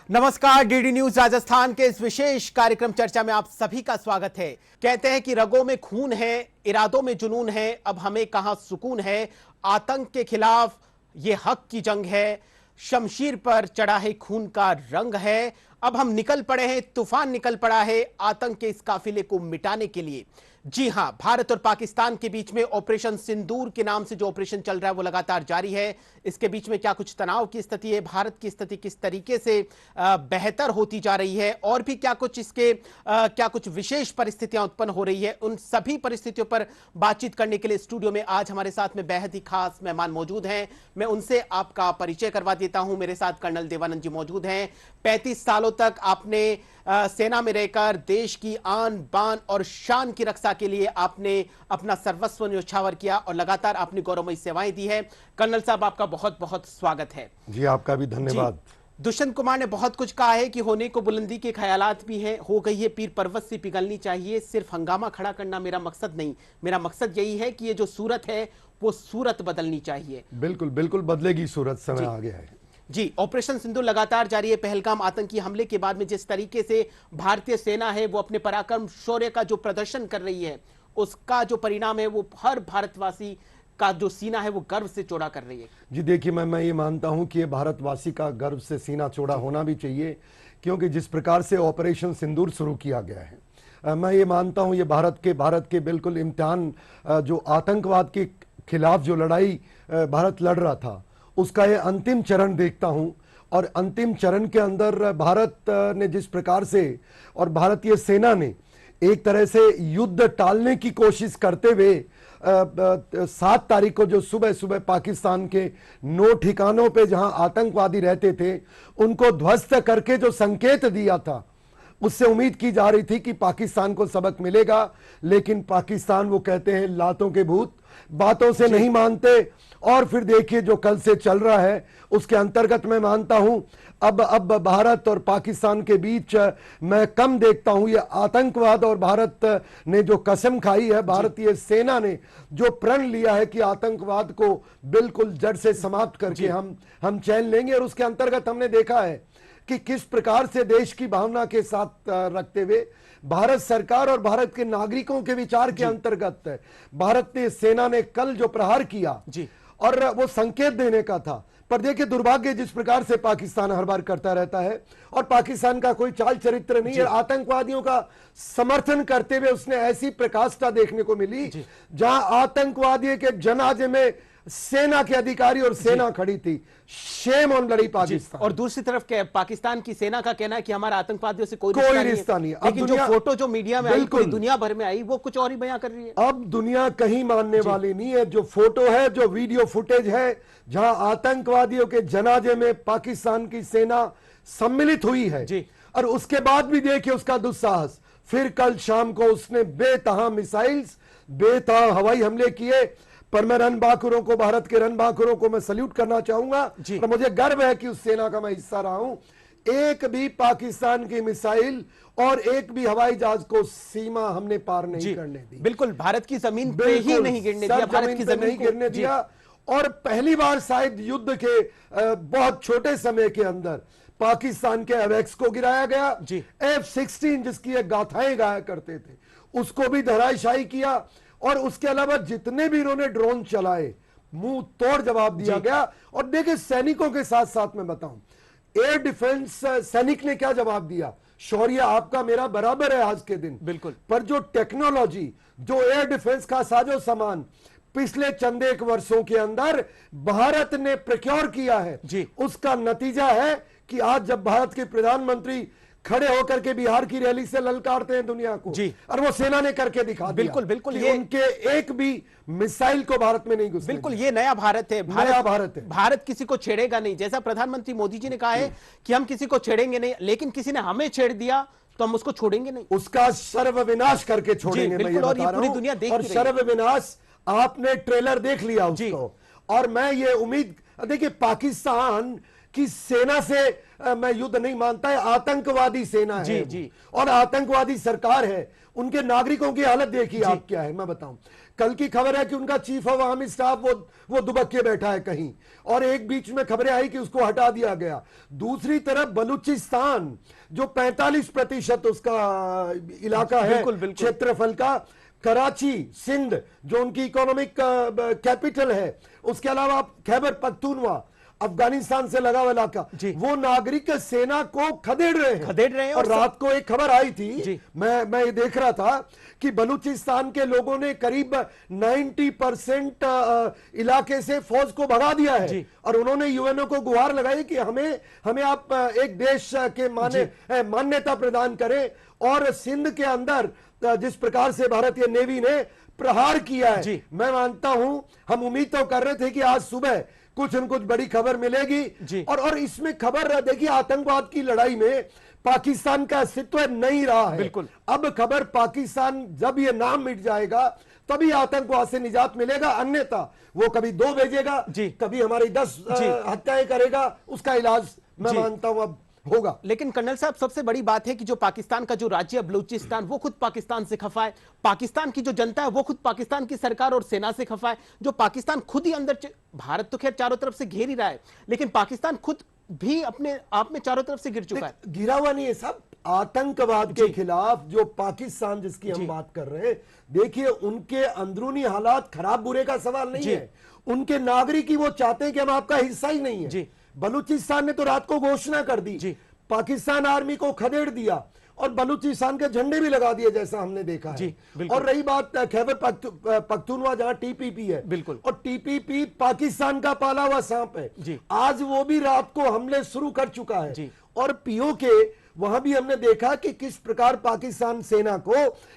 नमस्कार, DD news Rajasthan के इस विशेष कार्यक्रम चर्चा में आप सभी का स्वागत है। कहते हैं कि रगों में खून है, इरादों में जुनून है, अब हमें कहां सुकून है। आतंक के खिलाफ ये हक की जंग है, शमशीर पर चढ़ा है खून का रंग है। अब हम निकल पड़े हैं, तूफान निकल पड़ा है आतंक के इस काफिले को मिटाने के लिए। जी हां, भारत और पाकिस्तान के बीच में ऑपरेशन सिंदूर के नाम से जो ऑपरेशन चल रहा है वो लगातार जारी है। इसके बीच में क्या कुछ तनाव की स्थिति है, भारत की स्थिति किस तरीके से बेहतर होती जा रही है, और भी क्या कुछ इसके क्या कुछ विशेष परिस्थितियां उत्पन्न हो रही है, उन सभी परिस्थितियों पर बातचीत करने के लिए स्टूडियो में आज हमारे साथ में बेहद ही खास मेहमान मौजूद हैं। मैं उनसे आपका परिचय करवा देता हूं। मेरे साथ कर्नल देवानंद जी मौजूद हैं। 35 सालों तक आपने सेना में रहकर देश की आन बान और शान की रक्षा के लिए आपने अपना सर्वस्व न्यौछावर किया और लगातार आपने गौरवमयी सेवाएं दी है। कर्नल साहब, आपका बहुत बहुत स्वागत है। जी, आपका भी धन्यवाद। दुष्यंत कुमार ने बहुत कुछ कहा है कि होने को बुलंदी के ख्यालात भी हैं, हो गई है पीर पर्वत से पिघलनी चाहिए। सिर्फ हंगामा खड़ा करना मेरा मकसद नहीं, मेरा मकसद यही है कि ये जो सूरत है वो सूरत बदलनी चाहिए। बिल्कुल बिल्कुल बदलेगी सूरत, समय आ गया है। जी, ऑपरेशन सिंदूर लगातार जारी है। पहलगाम आतंकी हमले के बाद में जिस तरीके से भारतीय सेना है वो अपने पराक्रम शौर्य का जो प्रदर्शन कर रही है, उसका जो परिणाम है वो हर भारतवासी का जो सीना है वो गर्व से चौड़ा कर रही है। जी देखिए, मैं ये मानता हूं कि ये भारतवासी का गर्व से सीना चौड़ा होना भी चाहिए, क्योंकि जिस प्रकार से ऑपरेशन सिंदूर शुरू किया गया है, मैं ये मानता हूं ये भारत के बिल्कुल इम्तिहान, जो आतंकवाद के खिलाफ जो लड़ाई भारत लड़ रहा था उसका ये अंतिम चरण देखता हूं। और अंतिम चरण के अंदर भारत ने जिस प्रकार से और भारतीय सेना ने एक तरह से युद्ध टालने की कोशिश करते हुए 7 तारीख को जो सुबह सुबह पाकिस्तान के 9 ठिकानों पे जहां आतंकवादी रहते थे उनको ध्वस्त करके जो संकेत दिया था, उससे उम्मीद की जा रही थी कि पाकिस्तान को सबक मिलेगा। लेकिन पाकिस्तान, वो कहते हैं लातों के भूत, बातों से नहीं मानते। और फिर देखिए जो कल से चल रहा है उसके अंतर्गत मैं मानता हूं अब भारत और पाकिस्तान के बीच मैं कम देखता हूं ये आतंकवाद। और भारत ने जो कसम खाई है, भारतीय सेना ने जो प्रण लिया है कि आतंकवाद को बिल्कुल जड़ से समाप्त करके हम चैन लेंगे। और उसके अंतर्गत हमने देखा है कि किस प्रकार से देश की भावना के साथ रखते हुए भारत सरकार और भारत के नागरिकों के विचार के अंतर्गत भारतीय सेना ने कल जो प्रहार किया और वो संकेत देने का था। पर देखिए दुर्भाग्य जिस प्रकार से पाकिस्तान हर बार करता रहता है, और पाकिस्तान का कोई चाल चरित्र नहीं है। आतंकवादियों का समर्थन करते हुए उसने ऐसी प्रकाष्ठा देखने को मिली जहां आतंकवादियों के जनाजे में सेना के अधिकारी और सेना खड़ी थी। Shame on bloody Pakistan. और दूसरी तरफ पाकिस्तान की सेना का कहना है कि हमारा आतंकवादियों से कोई रिश्ता नहीं। लेकिन जो फोटो जो मीडिया में आई, पूरी दुनिया भर में आई, वो कुछ और ही बयां कर रही है। अब दुनिया कहीं मानने वाली नहीं है। जो फोटो है, जो वीडियो फुटेज है, जहां आतंकवादियों के जनाजे में पाकिस्तान की सेना सम्मिलित हुई है, और उसके बाद भी देखिए उसका दुस्साहस। फिर कल शाम को उसने बेतहा मिसाइल्स, बेतहा हवाई हमले किए। पर मैं रणबांकुरों को, भारत के रणबांकुरों को मैं सल्यूट करना चाहूंगा, और मुझे गर्व है कि उस सेना का मैं हिस्सा रहा हूं। एक भी पाकिस्तान की मिसाइल और एक भी हवाई जहाज को सीमा हमने पार नहीं करने दी। बिल्कुल, भारत की जमीन पे ही नहीं गिरने दिया, भारत की जमीन नहीं गिरने दिया। और पहली बार शायद युद्ध के बहुत छोटे समय के अंदर पाकिस्तान के एवेक्स को गिराया गया। F-16 जिसकी एक गाथाएं गाया करते थे उसको भी धराशायी किया। और उसके अलावा जितने भी इन्होंने ड्रोन चलाए, मुंह तोड़ जवाब दिया गया। और देखिए सैनिकों के साथ साथ मैं बताऊं, एयर डिफेंस सैनिक ने क्या जवाब दिया। शौर्य आपका मेरा बराबर है आज के दिन, बिल्कुल। पर जो टेक्नोलॉजी, जो एयर डिफेंस का साजो सामान पिछले चंद एक वर्षों के अंदर भारत ने प्रोक्योर किया है, उसका नतीजा है कि आज जब भारत के प्रधानमंत्री खड़े होकर के बिहार की रैली से ललकारते हैं दुनिया को, और वो सेना ने करके दिखा दिया। बिल्कुल बिल्कुल, ये उनके एक भी मिसाइल को भारत में नहीं घुसने। बिल्कुल, ये नया भारत है। भारत है। भारत किसी को छेड़ेगा नहीं। जैसा प्रधानमंत्री मोदी जी ने कहा है कि हम किसी को छेड़ेंगे नहीं, लेकिन किसी ने हमें छेड़ दिया तो हम उसको छोड़ेंगे नहीं, उसका सर्वविनाश करके छोड़ेंगे। मैं ये बता रहा हूं। और सर्वविनाश आपने ट्रेलर देख लिया उसको। और मैं ये उम्मीद, देखिए पाकिस्तान कि सेना से मैं युद्ध नहीं मानता है, आतंकवादी सेना है जी, वो। जी। और आतंकवादी सरकार है। उनके नागरिकों की हालत देखिए आप क्या है, मैं बताऊं। कल की खबर है कि उनका चीफ ऑफ आर्मी स्टाफ वो दुबक के बैठा है कहीं, और एक बीच में खबरें आई कि उसको हटा दिया गया। दूसरी तरफ बलूचिस्तान जो 45% उसका इलाका है, बिल्कुल, बिल्कुल। क्षेत्रफल का, कराची, सिंध जो उनकी इकोनॉमिक कैपिटल है, उसके अलावा खैबर पख्तूनवा अफगानिस्तान से लगा हुआ इलाका, वो नागरिक सेना को खदेड़ रहे हैं। और रात को एक खबर आई थी, मैं ये देख रहा था कि बलूचिस्तान के लोगों ने करीब 90% इलाके से फौज को भगा दिया है, और उन्होंने यूएनओ को गुहार लगाई कि हमें आप एक देश के मान्यता प्रदान करें। और सिंध के अंदर जिस प्रकार से भारतीय नेवी ने प्रहार किया है, मैं मानता हूं, हम उम्मीद तो कर रहे थे कि आज सुबह कुछ न कुछ बड़ी खबर मिलेगी। और इसमें खबर देखिए, आतंकवाद की लड़ाई में पाकिस्तान का अस्तित्व नहीं रहा है। अब खबर पाकिस्तान जब ये नाम मिट जाएगा तभी आतंकवाद से निजात मिलेगा, अन्यथा वो कभी 2 भेजेगा, कभी हमारी 10 हत्याएं करेगा, उसका इलाज मैं मानता हूं अब होगा। लेकिन कर्नल साहब, सबसे बड़ी बात है कि जो पाकिस्तान का जो राज्य है बलूचिस्तान, वो खुद पाकिस्तान से खफा है। पाकिस्तान की जो जनता है वो खुद पाकिस्तान की सरकार और सेना से खफा है। जो पाकिस्तान खुद ही अंदर, भारत तो खैर चारों तरफ से घेर ही रहा है, लेकिन पाकिस्तान खुद भी अपने आप में चारों तरफ से गिर चुका है। गिरा हुआ नहीं है सब। आतंकवाद के खिलाफ जो पाकिस्तान जिसकी हम बात कर रहे हैं, देखिए उनके अंदरूनी हालात खराब बुरे का सवाल नहीं है, उनके नागरिक ही वो चाहते हैं कि हम आपका हिस्सा ही नहीं है। बलूचिस्तान ने तो रात को घोषणा कर दी, पाकिस्तान आर्मी को खदेड़ दिया और बलूचिस्तान के झंडे भी लगा दिए, जैसा हमने देखा है। और रही बात खैबर पख्तूनवा जहां टीपीपी है, बिल्कुल, और टीपीपी पाकिस्तान का पाला हुआ सांप है। आज वो भी रात को हमले शुरू कर चुका है। और पीओके वहां भी हमने देखा कि किस प्रकार पाकिस्तान सेना को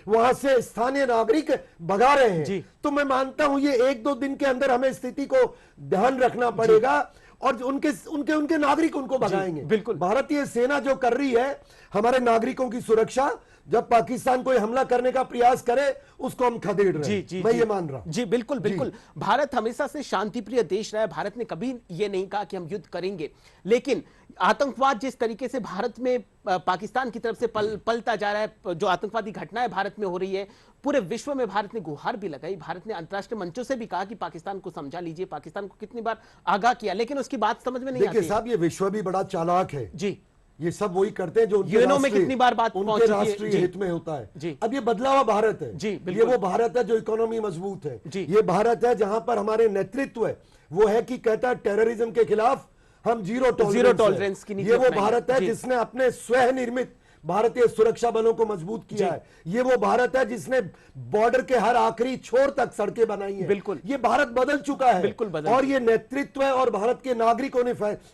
वहां से स्थानीय नागरिक भगा रहे हैं। तो मैं मानता हूं ये 1-2 दिन के अंदर हमें स्थिति को ध्यान रखना पड़ेगा, और उनके नागरिक उनको भगाएंगे। बिल्कुल, भारतीय सेना जो कर रही है हमारे नागरिकों की सुरक्षा, जब पाकिस्तान कोई हमला करने का प्रयास करे उसको हम खदेड़ रहे हैं, मैं ये मान रहा हूं। जी बिल्कुल, बिल्कुल। भारत हमेशा से शांतिप्रिय देश रहा है, भारत ने कभी ये नहीं कहा कि हम युद्ध करेंगे, लेकिन आतंकवाद जिस तरीके से भारत में पाकिस्तान की तरफ से पलता जा रहा है, जो आतंकवादी घटनाएं भारत में हो रही है, पूरे विश्व में भारत ने गुहार भी लगाई। भारत ने अंतर्राष्ट्रीय मंचों से भी कहा कि पाकिस्तान को समझा लीजिए, पाकिस्तान को कितनी बार आगाह किया, लेकिन उसकी बात समझ में नहीं आती। देखिए साहब, ये विश्व भी बड़ा चालाक है जी। ये सब वही करते हैं जो यूएनओ में कितनी बार बात उनके राष्ट्रीय हित में होता है। अब ये बदला हुआ भारत है जी, ये वो भारत है जो इकोनॉमी मजबूत है। ये भारत है जहां पर हमारे नेतृत्व है वो है कि कहता है टेररिज्म के खिलाफ हम जीरो टॉलरेंस की नीति। ये वो भारत है जिसने अपने स्वयं निर्मित भारतीय सुरक्षा बलों को मजबूत किया है। ये वो भारत है जिसने बॉर्डर के हर आखिरी छोर तक सड़कें बनाई हैं। बिल्कुल, ये भारत बदल चुका है। बिल्कुल बदल, और ये नेतृत्व है और भारत के नागरिकों ने,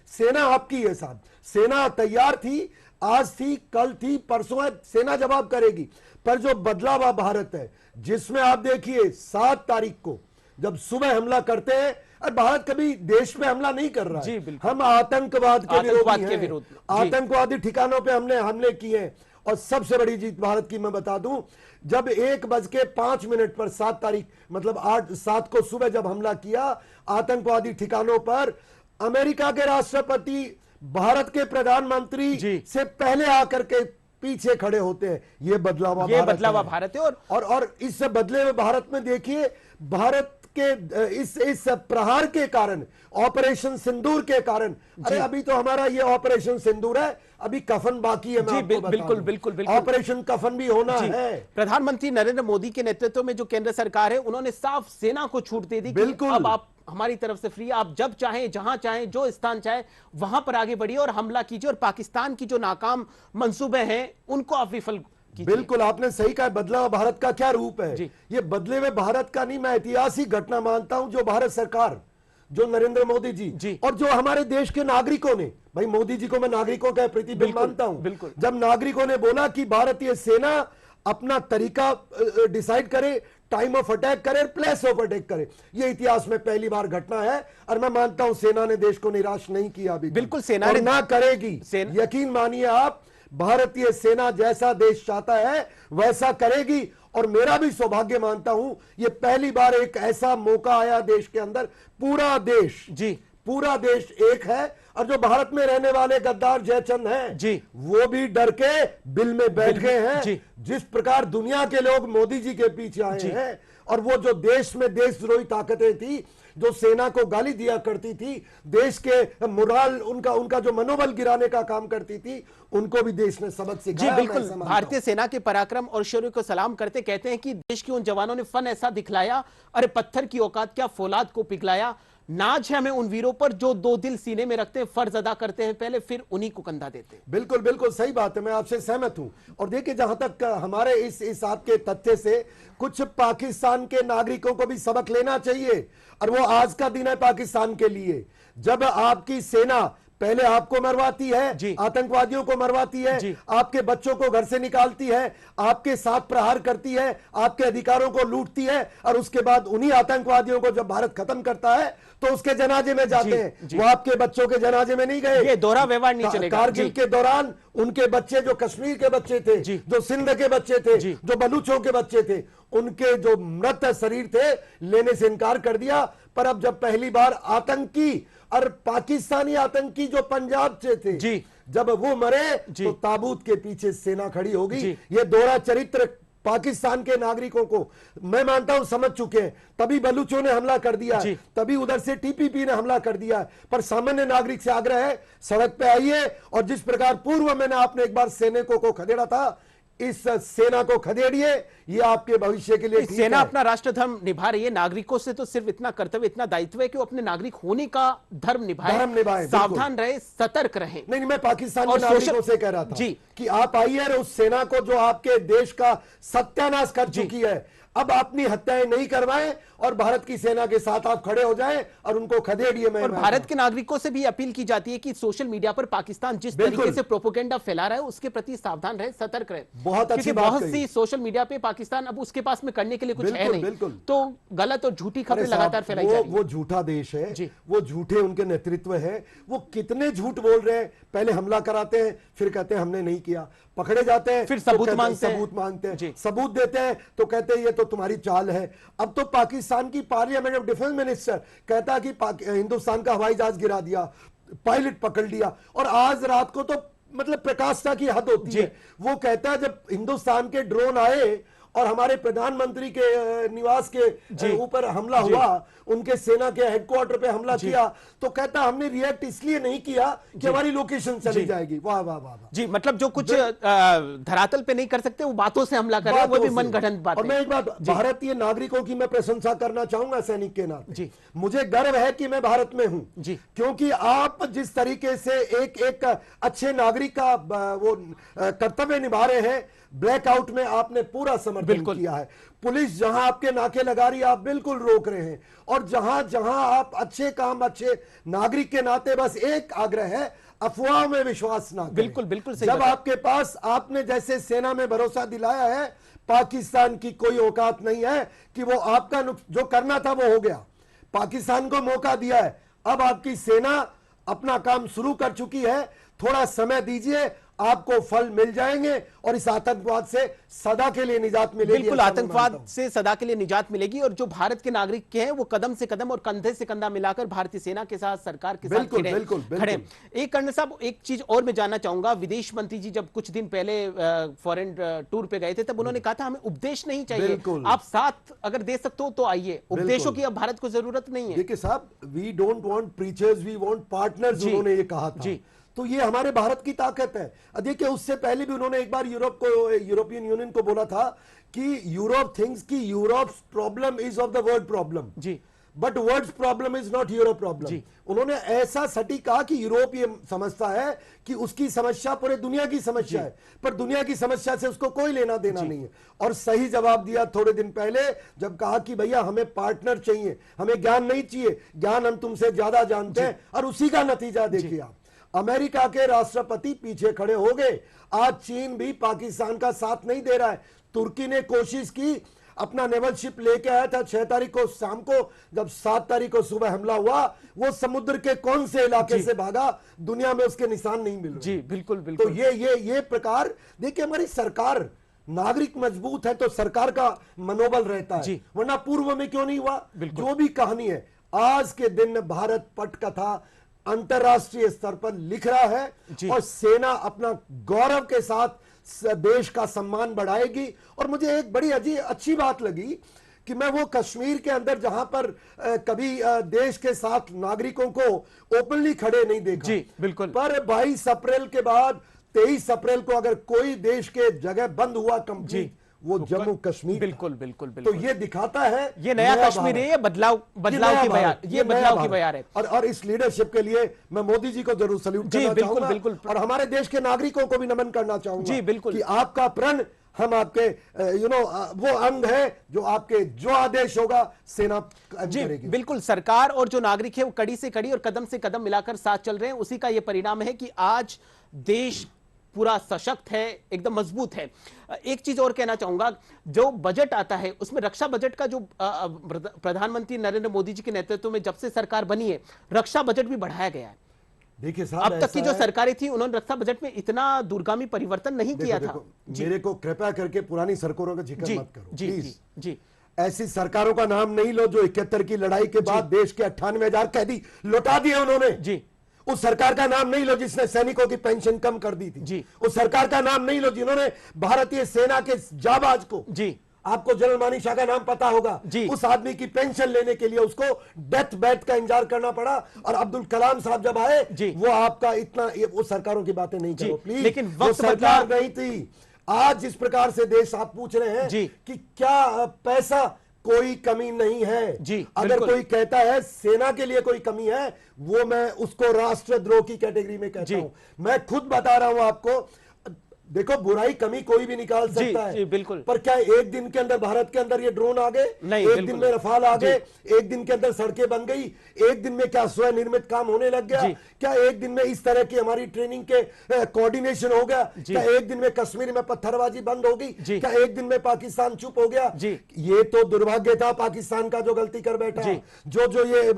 सेना आपकी है साहब, सेना तैयार थी, आज थी, कल थी, परसों है, सेना जवाब करेगी। पर जो बदला हुआ भारत है जिसमें आप देखिए 7 तारीख को जब सुबह हमला करते हैं, और भारत कभी देश पे हमला नहीं कर रहा है, हम आतंकवाद के विरोध, आतंकवादी ठिकानों पे हमने हमले किए। और सबसे बड़ी जीत भारत की मैं बता दूं, जब 1:05 पर 7 तारीख मतलब 7 को सुबह जब हमला किया आतंकवादी ठिकानों पर, अमेरिका के राष्ट्रपति भारत के प्रधानमंत्री से पहले आकर के पीछे खड़े होते हैं। ये बदला हुआ भारत है। और इस बदले हुए भारत में देखिए, भारत के इस प्रहार के कारण, ऑपरेशन सिंदूर के कारण, अरे अभी तो हमारा ये ऑपरेशन सिंदूर है, अभी कफन बाकी है। मैं आपको बिल्कुल ऑपरेशन कफन भी होना है। प्रधानमंत्री नरेंद्र मोदी के नेतृत्व में जो केंद्र सरकार है, उन्होंने साफ सेना को छूट दे दी। बिल्कुल, अब आप हमारी तरफ से फ्री, आप जब चाहें, जहां चाहें, जो स्थान चाहे वहां पर आगे बढ़िए और हमला कीजिए, और पाकिस्तान की जो नाकाम मंसूबे हैं उनको आप विफल। बिल्कुल, आपने सही कहा। बदला हुआ भारत का क्या रूप है? ये बदले हुए भारत का नहीं, मैं ऐतिहासिक घटना मानता हूं जो भारत सरकार, जो नरेंद्र मोदी जी और जो हमारे देश के नागरिकों ने, भाई मोदी जी को मैं नागरिकों का प्रतिबिंब मानता हूं, जब नागरिकों ने बोला कि भारतीय सेना अपना तरीका डिसाइड करे, टाइम ऑफ अटैक करे, प्लेस ऑफ अटैक करे, ये इतिहास में पहली बार घटना है। और मैं मानता हूं सेना ने देश को निराश नहीं किया अभी। बिल्कुल, सेना ने ना करेगी, यकीन मानिए आप। भारतीय सेना जैसा देश चाहता है वैसा करेगी। और मेरा भी सौभाग्य मानता हूं, ये पहली बार एक ऐसा मौका आया देश के अंदर, पूरा देश एक है और जो भारत में रहने वाले गद्दार जयचंद हैं जी, वो भी डर के बिल में बैठ गए हैं। जी, जिस प्रकार दुनिया के लोग मोदी जी के पीछे आए हैं, और वो जो देश में देशद्रोही ताकतें थी, जो सेना को गाली दिया करती थी, देश के मोराल उनका जो मनोबल गिराने का काम करती थी, उनको भी देश ने सबक जी सिखाया। बिल्कुल। भारतीय सेना के पराक्रम और शौर्य को सलाम करते कहते हैं कि देश के उन जवानों ने फन ऐसा दिखलाया, अरे पत्थर की औकात क्या फौलाद को पिघलाया। नाज है हमें उन वीरों पर जो दो दिल सीने में रखते हैं, फर्ज अदा करते हैं पहले, फिर उन्हीं को कंधा देते हैं। बिल्कुल बिल्कुल सही बात है, मैं आपसे सहमत हूं। और देखिए, जहां तक हमारे इस आपके तथ्य से कुछ पाकिस्तान के नागरिकों को भी सबक लेना चाहिए, और वो आज का दिन है पाकिस्तान के लिए, जब आपकी सेना पहले आपको मरवाती है, आतंकवादियों को मरवाती है, आपके बच्चों को घर से निकालती है, आपके साथ प्रहार करती है, आपके अधिकारों को लूटती है, और उसके बाद उन्हीं आतंकवादियों को जब भारत खत्म करता है तो उसके जनाजे में जाते हैं। वो आपके बच्चों के जनाजे में नहीं गए। ये दोहरा व्यवहार नहीं चलेगा। कारगिल के दौरान उनके बच्चे, जो कश्मीर के बच्चे थे, जो सिंध के बच्चे थे, जो बलूचों के बच्चे थे, उनके जो मृत शरीर थे लेने से इनकार कर दिया। पर अब जब पहली बार आतंकी और पाकिस्तानी आतंकी जो पंजाब से थे, जब वो मरे तो ताबूत के पीछे सेना खड़ी होगी। ये दोहरा चरित्र पाकिस्तान के नागरिकों को मैं मानता हूं समझ चुके हैं। तभी बलूचों ने हमला कर दिया, तभी उधर से टीपीपी ने हमला कर दिया। पर सामान्य नागरिक से आग्रह है, सड़क पे आइए, और जिस प्रकार पूर्व मैंने आपने एक बार सैनिकों को खदेड़ा था, इस सेना को खदेड़िए, ये आपके भविष्य के लिए ठीक सेना है। अपना राष्ट्र धर्म निभा रही है। नागरिकों से तो सिर्फ इतना कर्तव्य, इतना दायित्व है कि वो अपने नागरिक होने का धर्म निभाए, सावधान रहे, सतर्क रहे। नहीं, मैं पाकिस्तान के नागरिकों से कह रहा था कि आप आइए और उस सेना को जो आपके देश का सत्यानाश कर चुकी है, अब अपनी हत्याएं नहीं करवाएं, और भारत की सेना के साथ आप खड़े हो जाएं और उनको खदेड़िए। और भारत के नागरिकों से भी अपील की जाती है कि सोशल मीडिया पर पाकिस्तान जिस तरीके से प्रोपेगेंडा फैला रहा है उसके प्रति सावधान रहे, सतर्क रहे। बहुत अच्छी बात बहुत सी सोशल मीडिया पे पाकिस्तान अब उसके पास में करने के लिए कुछ है नहीं, तो गलत और झूठी खबरें लगातार फैलाई जा रही है। वो झूठा देश है, वो झूठे उनके नेतृत्व है, वो कितने झूठ बोल रहे हैं। पहले हमला कराते हैं, फिर कहते हैं हमने नहीं किया, पकड़े जाते हैं, फिर सबूत मांगते हैं, सबूत देते हैं तो कहते हैं ये तो तुम्हारी चाल है। अब तो पाकिस्तान की पार्लियामेंट ऑफ डिफेंस मिनिस्टर कहता है कि हिंदुस्तान का हवाई जहाज गिरा दिया, पायलट पकड़ लिया, और आज रात को तो मतलब प्रकाष्ठा की हद होती है। वो कहता है जब हिंदुस्तान के ड्रोन आए और हमारे प्रधानमंत्री के निवास के ऊपर हमला हुआ, उनके सेना के हेडक्वार्टर पे हमला किया, तो कहता हमने रिएक्ट इसलिए नहीं किया कि हमारी लोकेशन चली जाएगी। वाह वाह वाह जी। मतलब जो कुछ धरातल पे नहीं कर सकते वो बातों से हमला कर रहे हैं, वो भी मनगढ़ंत बात है। और मैं एक बात भारतीय नागरिकों की मैं प्रशंसा करना चाहूंगा सैनिक के नाते। मुझे गर्व है कि मैं भारत में हूं, क्योंकि आप जिस तरीके से एक अच्छे नागरिक का वो कर्तव्य निभा रहे हैं, ब्लैकआउट में आपने पूरा समर्थन किया है। पुलिस जहां आपके नाके लगा रही है, आप बिल्कुल रोक रहे हैं। और जहां जहां आप अच्छे काम, अच्छे नागरिक के नाते बस एक आग्रह है, अफवाह में विश्वास ना करें। बिल्कुल बिल्कुल सही। जब आपके पास, आपने जैसे सेना में भरोसा दिलाया है, पाकिस्तान की कोई औकात नहीं है कि वो आपका जो करना था वो हो गया। पाकिस्तान को मौका दिया है, अब आपकी सेना अपना काम शुरू कर चुकी है। थोड़ा समय दीजिए, आपको फल मिल जाएंगे और इस आतंकवाद से सदा के लिए निजात मिलेगी। बिल्कुल, आतंकवाद से सदा के लिए निजात मिलेगी। और जो भारत के नागरिक के हैं वो कदम से कदम और कंधे से कंधा मिलाकर भारतीय सेना के साथ, सरकार के साथ खड़े। एक कर्नल साहब, एक चीज और मैं जानना चाहूंगा, विदेश मंत्री जी जब कुछ दिन पहले फॉरेन टूर पे गए थे, तब उन्होंने कहा था हमें उपदेश नहीं चाहिए, आप साथ अगर दे सकते हो तो आइए, उपदेशों की अब भारत को जरूरत नहीं है। देखिए साहब, we don't want preachers, we want partners, उन्होंने ये कहा था। तो ये हमारे भारत की ताकत है। देखिए, उससे पहले भी उन्होंने एक बार यूरोपियन यूनियन को बोला था कि यूरोप थिंक्स कि Europe problem is of the world problem, but world problem is not Europe problem. उन्होंने ऐसा सटीक कहा कि यूरोप ये समझता है कि उसकी समस्या पूरे दुनिया की समस्या है, पर दुनिया की समस्या से उसको कोई लेना देना नहीं है। और सही जवाब दिया थोड़े दिन पहले, जब कहा कि भैया हमें पार्टनर चाहिए, हमें ज्ञान नहीं चाहिए, ज्ञान हम तुमसे ज्यादा जानते हैं। और उसी का नतीजा देखिए, अमेरिका के राष्ट्रपति पीछे खड़े हो गए। आज चीन भी पाकिस्तान का साथ नहीं दे रहा है। तुर्की ने कोशिश की, अपना नेवल शिप लेके आया था 6 तारीख को शाम को, जब 7 तारीख को सुबह हमला हुआ, वो समुद्र के कौन से इलाके से भागा, दुनिया में उसके निशान नहीं मिल रहे। बिल्कुल बिल्कुल। तो ये प्रकार देखिए, हमारी सरकार, नागरिक मजबूत है तो सरकार का मनोबल रहता है, वरना पूर्व में क्यों नहीं हुआ। जो भी कहानी है, आज के दिन भारत पटकथा अंतरराष्ट्रीय स्तर पर लिख रहा है और सेना अपना गौरव के साथ देश का सम्मान बढ़ाएगी। और मुझे एक बड़ी अच्छी बात लगी कि मैं वो कश्मीर के अंदर जहां पर कभी देश के साथ नागरिकों को ओपनली खड़े नहीं देखा। जी बिल्कुल। पर 22 अप्रैल के बाद 23 अप्रैल को अगर कोई देश के जगह बंद हुआ कंप्लीट, वो जम्मू कश्मीर। बिल्कुल बिल्कुल तो ये दिखाता है ये नया कश्मीर है, ये बदलाव की बयार, ये बदलाव की बयार है। और इस लीडरशिप के लिए मैं मोदी जी को जरूर सल्यूट करना चाहूंगा। बिल्कुल। और हमारे देश के नागरिकों को भी नमन करना चाहूंगा। जी बिल्कुल। कि आपका प्रण हम आपके वो अंग है जो आपके जो आदेश होगा सेना करेगी। बिल्कुल। सरकार और जो नागरिक है वो कड़ी से कड़ी और कदम से कदम मिलाकर साथ चल रहे हैं। उसी का ये परिणाम है कि आज देश पूरा सशक्त है, एकदम मजबूत है। एक चीज और कहना चाहूंगा, जो बजट आता है उसमें रक्षा बजट का जो प्रधानमंत्री नरेंद्र मोदी जी के नेतृत्व में जब से सरकार बनी है, रक्षा बजट भी बढ़ाया गया है। देखिए साहब, अब तक की जो सरकारें थी उन्होंने रक्षा बजट में इतना दूरगामी परिवर्तन नहीं किया था। मेरे को कृपया करके पुरानी सरकारों का जिक्र मत करो प्लीज। जी ऐसी सरकारों का नाम नहीं लो जो 71 की लड़ाई के बाद देश के 98,000 कैदी लौटा दिए उन्होंने। जी। उस सरकार का नाम नहीं लो जिसने सैनिकों की पेंशन कम कर दी थी। जी। उस सरकार का नाम नहीं लो जिन्होंने भारतीय सेना के जाबाज को, जी आपको जनरल मानेकशॉ का नाम पता होगा, उस आदमी की पेंशन लेने के लिए उसको डेथ बेड का इंतजार करना पड़ा। और अब्दुल कलाम साहब जब आए, वो आपका इतना, वो सरकारों की बातें नहीं करो प्लीज। लेकिन वो सरकार नहीं थी। आज जिस प्रकार से देश आप पूछ रहे हैं कि क्या पैसा, कोई कमी नहीं है। अगर कोई कहता है सेना के लिए कोई कमी है, वो मैं उसको राष्ट्रद्रोह की कैटेगरी में कहता हूं। मैं खुद बता रहा हूं आपको, देखो बुराई कमी कोई भी निकाल सकता है। बिल्कुल। पर क्या एक दिन के अंदर भारत के अंदर ये ड्रोन आ गए? एक दिन में रफाल आ गए? एक दिन के अंदर सड़कें बन गई? एक दिन में क्या स्वनिर्मित काम होने लग गया? क्या एक दिन में इस तरह की हमारी ट्रेनिंग के कोऑर्डिनेशन हो गया? क्या एक दिन में कश्मीर में पत्थरबाजी बंद हो गई? क्या एक दिन में पाकिस्तान चुप हो गया? ये तो दुर्भाग्य था पाकिस्तान का जो गलती कर बैठा, जो ये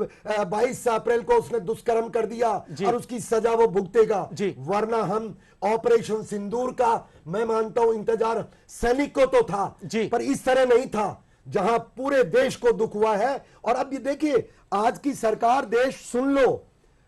22 अप्रैल को उसने दुष्कर्म कर दिया और उसकी सजा वो भुगतेगा। वरना हम ऑपरेशन सिंदूर का, मैं मानता हूं, इंतजार सैनिक को तो था, पर इस तरह नहीं था जहां पूरे देश को दुख हुआ है। और अब ये देखिए, आज की सरकार, देश सुन लो,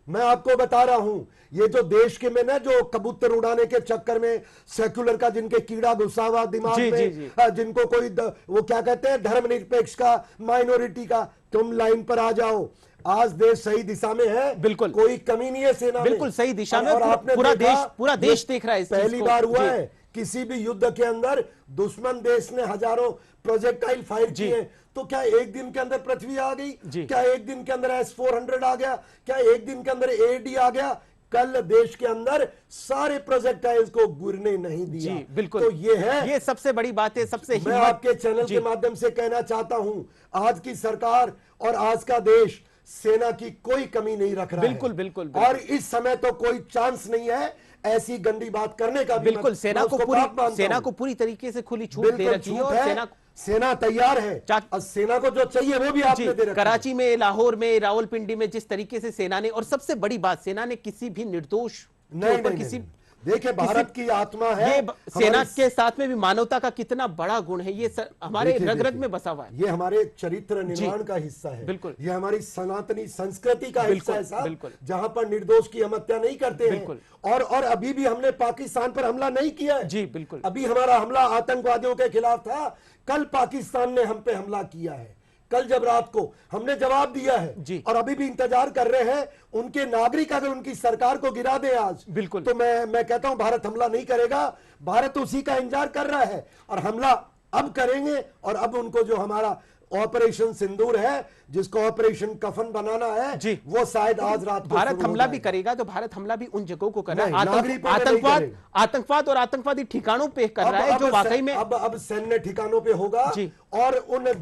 मैं आपको बता रहा हूं, ये जो देश के में ना जो कबूतर उड़ाने के चक्कर में सेक्युलर का जिनके कीड़ा घुसा हुआ दिमाग में, जिनको कोई वो क्या कहते हैं धर्मनिरपेक्ष का, माइनॉरिटी का, तुम लाइन पर आ जाओ। आज देश सही दिशा में है। बिल्कुल। कोई कमी नहीं है सेना में। बिल्कुल सही दिशा में। और आपने पूरा देश देख रहा है इस चीज को। पहली बार हुआ है किसी भी युद्ध के अंदर दुश्मन देश ने हजारों प्रोजेक्टाइल फायर किए। तो क्या एक दिन के अंदर पृथ्वी आ गई? क्या एक दिन के अंदर S-400 आ गया? क्या एक दिन के अंदर AD आ गया? कल देश के अंदर सारे प्रोजेक्टाइल्स को गिरने नहीं दिया। बिल्कुल। तो ये सबसे बड़ी बात है। सबसे मैं आपके चैनल के माध्यम से कहना चाहता हूं, आज की सरकार और आज का देश सेना की कोई कमी नहीं रख रहा है। बिल्कुल। और इस समय तो कोई चांस नहीं है ऐसी गंदी बात करने का। बिल्कुल। सेना को पूरी तरीके से खुली छूट दे रखी है और सेना तैयार है। और सेना को जो चाहिए वो भी आपने दे रखा है। कराची में, लाहौर में, रावलपिंडी में जिस तरीके से सेना ने, और सबसे बड़ी बात, सेना ने किसी भी निर्दोष नहीं। देखिए, भारत की आत्मा है। ये सेना के साथ में भी मानवता का कितना बड़ा गुण है, ये हमारे रग रग में बसा हुआ है। ये हमारे चरित्र निर्माण का हिस्सा है। बिल्कुल। ये हमारी सनातनी संस्कृति का हिस्सा है साहब, जहां पर निर्दोष की हम हत्या नहीं करते हैं। और अभी भी हमने पाकिस्तान पर हमला नहीं किया है। जी बिल्कुल। अभी हमारा हमला आतंकवादियों के खिलाफ था, कल पाकिस्तान ने हम पे हमला किया है। कल जब रात को हमने जवाब दिया है और अभी भी इंतजार कर रहे हैं उनके नागरिक अगर उनकी सरकार को गिरा दे आज, बिल्कुल, तो मैं कहता हूं भारत हमला नहीं करेगा। भारत उसी का इंतजार कर रहा है और हमला अब करेंगे। और अब उनको जो हमारा ऑपरेशन सिंदूर है, जिसको ऑपरेशन कफन बनाना है, वो शायद आज रात को भारत हमला भी करेगा। तो भारत हमला भी उन जगहों को कर रहा है, आतंकवाद और आतंकवादी ठिकानों पे कर रहा है, जो वाकई में अब सैन्य ठिकानों पे होगा और उन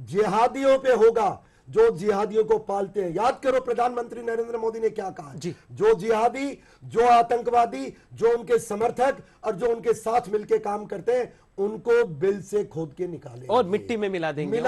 जिहादियों पे होगा जो जिहादियों को पालते हैं। याद करो प्रधानमंत्री नरेंद्र मोदी ने क्या कहा, जो जिहादी, जो आतंकवादी, जो उनके समर्थक और जो उनके साथ मिलकर काम करते हैं, उनको बिल से खोद के निकालेंगे और मिट्टी में मिला देंगे,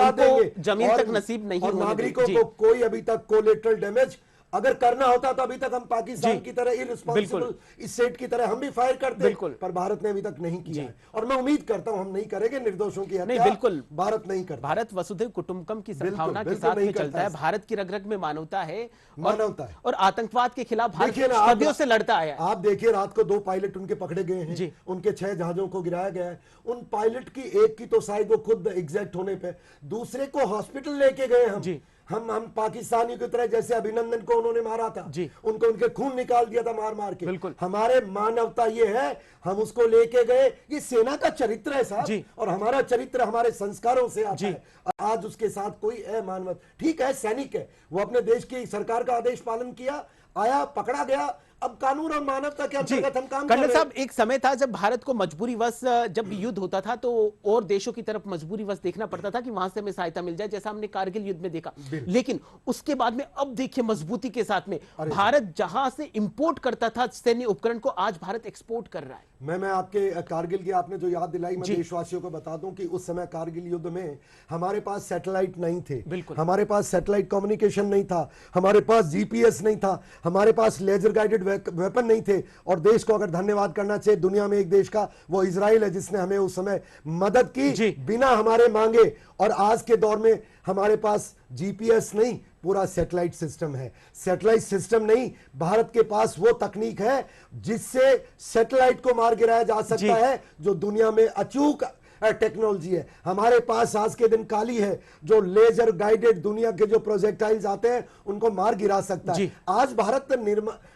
जमीन तक नसीब नहीं और नागरिकों को कोई अभी तक कोलेटरल डैमेज अगर करना होता तो अभी तक हम पाकिस्तान जी, की तरह इररिस्पांसिबल स्टेट की तरह हम भी फायर करते, बिल्कुल। पर भारत ने अभी तक नहीं किया है, और मैं उम्मीद करता हूं हम नहीं करेंगे। निर्दोषों की नहीं, हत्या बिल्कुल भारत नहीं करता। भारत वसुधैव कुटुंबकम की बिल्कुल, सद्भावना के बिल्कुल साथ नहीं में करता चलता है। ऐसा। भारत की रग रग में मानवता है मानवता है। और आतंकवाद के खिलाफ भारत देखिए ना, सदियों से लड़ता आया है। आप देखिए रात को 2 पायलट उनके पकड़े गए हैं, जी। उनके 6 जहाजों को गिराया गया है। उन पायलट की एक की तो शायद वो खुद एग्जैक्ट होने पे, दूसरे को हॉस्पिटल लेके गए हम। जी। हम पाकिस्तानियों की तरह, जैसे अभिनंदन को उन्होंने मारा था, जी। उनको उनके खून निकाल दिया था मार मार के। बिल्कुल। हमारे मानवता ये है, हम उसको लेके गए। ये सेना का चरित्र है साहब, जी। और हमारा चरित्र हमारे संस्कारों से आता जी। है। आज उसके साथ कोई अमानवत, ठीक है सैनिक है, वो अपने देश की सरकार का आदेश पालन किया, आया, पकड़ा गया। अब कानून और मानवता के अंतर्गत हम काम कर कर्नल रहे साहब, एक समय था जब भारत को मजबूरीवश जब युद्ध होता था तो और देशों की तरफ मजबूरीवश देखना पड़ता था कि वहां से हमें सहायता मिल जाए, जैसा हमने कारगिल युद्ध में देखा। लेकिन उसके बाद में अब देखिए मजबूती के साथ में भारत जहां से इंपोर्ट करता था सैन्य उपकरण को, आज भारत एक्सपोर्ट कर रहा है। मैं आपके कारगिल की आपने जो याद दिलाई, मैं जी। देशवासियों को बता दूं कि उस समय कारगिल युद्ध में हमारे पास सैटेलाइट नहीं थे, बिल्कुल। हमारे पास सैटेलाइट कम्युनिकेशन नहीं था, हमारे पास जीपीएस नहीं था, हमारे पास लेजर गाइडेड वेपन नहीं थे। और देश को अगर धन्यवाद करना चाहिए दुनिया में एक देश का, वो इजराइल है, जिसने हमें उस समय मदद की बिना हमारे मांगे। और आज के दौर में हमारे पास जीपीएस नहीं, पूरा सैटेलाइट सिस्टम है। सैटेलाइट सिस्टम नहीं, भारत के पास वो तकनीक है जिससे सैटेलाइट को मार गिराया जा सकता है, जो दुनिया में अचूक टेक्नोलॉजी है। हमारे पास आज के दिन काली है, जो लेजर गाइडेड दुनिया के जो प्रोजेक्टाइल्स आते हैं उनको मार गिरा सकता है। आज भारत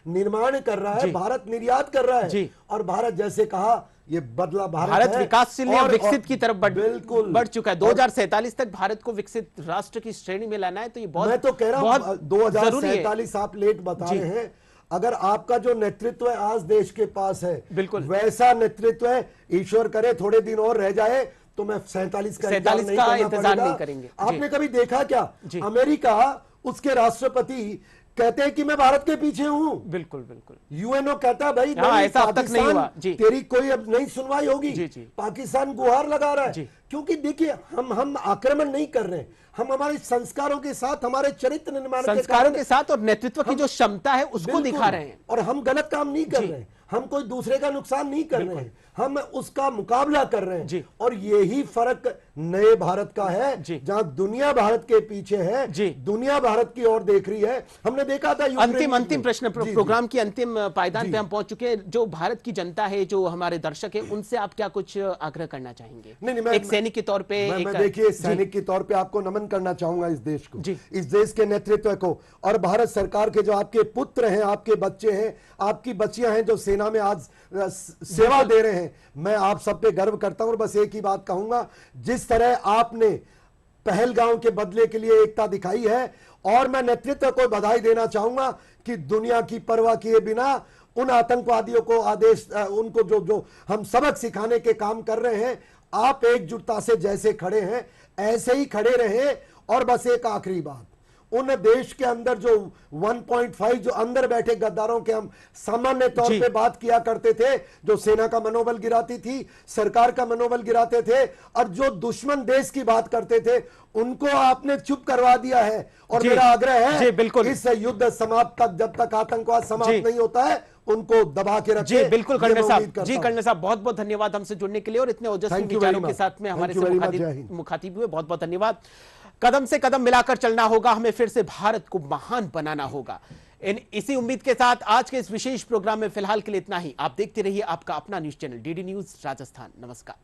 निर्माण कर रहा है, भारत निर्यात कर रहा है, और भारत जैसे कहा ये बदला भारत विकासशील और विकसित की तरफ बिल्कुल बढ़ चुका है। 2047 तक भारत को विकसित राष्ट्र की श्रेणी में लाना है, तो ये बहुत, मैं तो कह रहा हूं 2047 आप लेट बता रहे हैं। अगर आपका जो नेतृत्व है आज देश के पास है, बिल्कुल वैसा नेतृत्व है, ईश्वर करे थोड़े दिन और रह जाए तो मैं 47 का इंतजार नहीं करेंगे। आपने कभी देखा क्या अमेरिका, उसके राष्ट्रपति कहते हैं कि मैं भारत के पीछे हूं। बिल्कुल बिल्कुल। यूएनओ कहता भाई ऐसा अब तक नहीं हुआ। जी। तेरी कोई अब नहीं सुनवाई होगी। जी जी। पाकिस्तान गुहार लगा रहा है, क्योंकि देखिए हम आक्रमण नहीं कर रहे हैं, हम हमारे संस्कारों के साथ, हमारे चरित्र निर्माण संस्कारों के साथ और नेतृत्व की जो क्षमता है उसको दिखा रहे हैं, और हम गलत काम नहीं कर रहे हैं, हम कोई दूसरे का नुकसान नहीं कर रहे हैं, हम उसका मुकाबला कर रहे हैं। और यही फर्क नए भारत का है, जहां दुनिया भारत के पीछे है, दुनिया भारत की ओर देख रही है। हमने देखा था अंतिम प्रश्न, प्रोग्राम की अंतिम पायदान पे हम पहुंच चुके हैं। जो भारत की जनता है, जो हमारे दर्शक है, उनसे आप क्या कुछ आग्रह करना चाहेंगे? नहीं, एक सैनिक के तौर पे, देखिए सैनिक के तौर पे आपको नमन करना चाहूंगा इस देश को, इस देश के नेतृत्व को, और भारत सरकार के जो आपके पुत्र हैं, आपके बच्चे हैं, आपकी बच्चियां हैं जो सेना में आज सेवा दे रहे हैं, मैं आप सब पे गर्व करता हूं। और बस एक ही बात कहूंगा, जिस तरह आपने पहलगांव के बदले के लिए एकता दिखाई है, और मैं नेतृत्व को बधाई देना चाहूंगा कि दुनिया की परवाह किए बिना उन आतंकवादियों को उनको जो हम सबक सिखाने के काम कर रहे हैं, आप एकजुटता से जैसे खड़े हैं ऐसे ही खड़े रहे। और बस एक आखिरी बात, उन देश के अंदर जो 1.5 जो अंदर बैठे गद्दारों के हम सामान्य तौर पे बात किया करते थे, जो सेना का मनोबल गिराती थी, सरकार का मनोबल गिराते थे, और जो दुश्मन देश की बात करते थे, उनको आपने चुप करवा दिया है। और मेरा आग्रह है इस युद्ध समाप्त तक, जब तक आतंकवाद समाप्त नहीं होता है, उनको दबा के रखिए। जी बिल्कुल कर्नल साहब, कर्नल साहब बहुत बहुत धन्यवाद हमसे जुड़ने के लिए, और इतने ओजस्वी विचारों के साथ में हमारे से मुखातिब हुए। बहुत बहुत धन्यवाद। कदम से कदम मिलाकर चलना होगा, हमें फिर से भारत को महान बनाना होगा। इसी उम्मीद के साथ आज के इस विशेष प्रोग्राम में फिलहाल के लिए इतना ही। आप देखते रहिए आपका अपना news channel DD news Rajasthan. नमस्कार।